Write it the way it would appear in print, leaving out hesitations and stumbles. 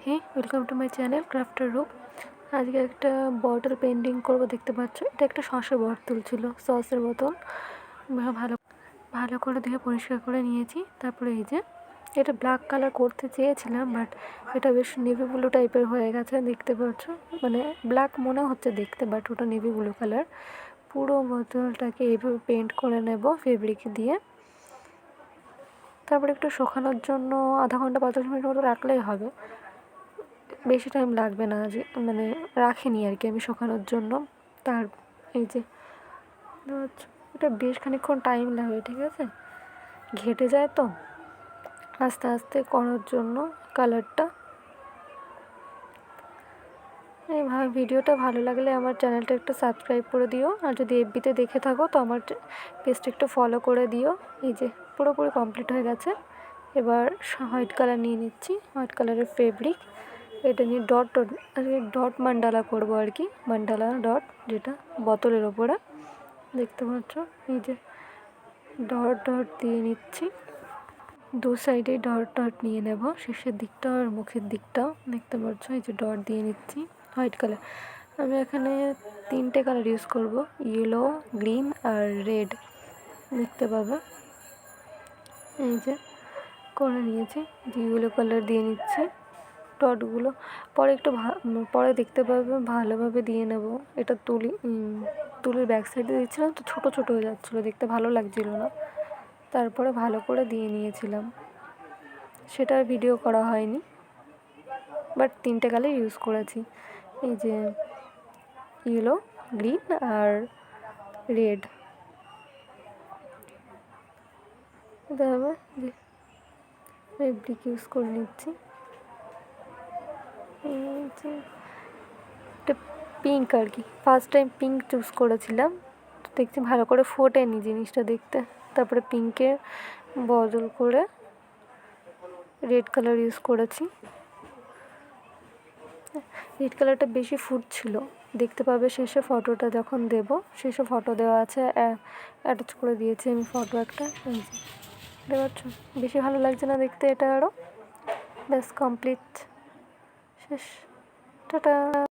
সবাইকে welcome to my channel ক্রাফটের রূপ। আজকে একটা বটল পেন্টিং করব। দেখতে পাচ্ছ এটা একটা সসের বোতল ছিল, সসের বোতল। ভালো ভালো করে ধুয়ে পরিষ্কার করে নিয়েছি। তারপরে এই যে এটা ব্ল্যাক কালার করতে চেয়েছিলাম, বাট এটা বেশ নেভি ব্লু টাইপের হয়ে গেছে। দেখতে পাচ্ছ, মানে ব্ল্যাক মনে হচ্ছে দেখতে, বাট ওটা নেভি ব্লু কালার। পুরো বোতলটাকে এইভাবে পেন্ট করে নেব ফেব্রিক দিয়ে। তারপরে একটু শুকানোর জন্য আধা ঘন্টা 45 মিনিট মতো রাখলেই হবে, বেশি টাইম লাগবে না। যে মানে রাখিনি আর কি আমি শুকানোর জন্য। তার এই যে এটা বেশ খানিকক্ষণ টাইম লাগবে, ঠিক আছে, ঘেটে যায় তো আস্তে আস্তে করার জন্য কালারটা। এইভাবে ভিডিওটা ভালো লাগলে আমার চ্যানেলটা একটু সাবস্ক্রাইব করে দিও, আর যদি এফবিতে দেখে থাকো তো আমার পেজটা একটু ফলো করে দিও। এই যে পুরোপুরি কমপ্লিট হয়ে গেছে। এবার হোয়াইট কালার নিয়ে নিচ্ছি, হোয়াইট কালারের ফেব্রিক। এটা নিয়ে ডট মান্ডালা করবো আর কি, মান্ডালা ডট, যেটা বোতলের ওপরে দেখতে পাচ্ছ। এই যে ডট ডট দিয়ে নিচ্ছি, দু সাইডে ডট ডট নিয়ে নেব, শেষের দিকটা আর মুখের দিকটাও দেখতে পাচ্ছ। এই যে ডট দিয়ে নিচ্ছি হোয়াইট কালার। আমি এখানে 3টে কালার ইউজ করব, ইয়েলো, গ্রিন আর রেড, দেখতে পাবে। এই যে করে নিয়েছি, যে ইয়েলো কালার দিয়ে নিচ্ছি ডটগুলো। পরে একটু পরে দেখতে পাবে ভালোভাবে দিয়ে নেব। এটা তুলির ব্যাক সাইডে দিচ্ছিলাম তো ছোটো ছোটো হয়ে যাচ্ছিলো, দেখতে ভালো লাগছিল না। তারপরে ভালো করে দিয়ে নিয়েছিলাম, সেটা ভিডিও করা হয়নি, বাট 3টে কালার ইউজ করেছি। এই যে ইয়েলো, গ্রিন আর রেড। এভাবে যে ফেব্রিক ইউজ করে নিচ্ছি। এটা পিঙ্ক আর কি, ফার্স্ট টাইম পিঙ্ক চুজ করেছিলাম, দেখছি ভালো করে ফোটেনি জিনিসটা দেখতে। তারপরে পিঙ্কের বদল করে রেড কালার ইউজ করেছি। রেড কালারটা বেশি ফুটছিল, দেখতে পাবে শেষে ফটোটা যখন দেব, শেষে ফটো দেওয়া আছে, অ্যাটাচ করে দিয়েছি আমি ফটো একটা। এই যে দেখতে পাচ্ছ, বেশি ভালো লাগছে না দেখতে এটা? আরও ব্যাস কমপ্লিট, শেষ, টাটা।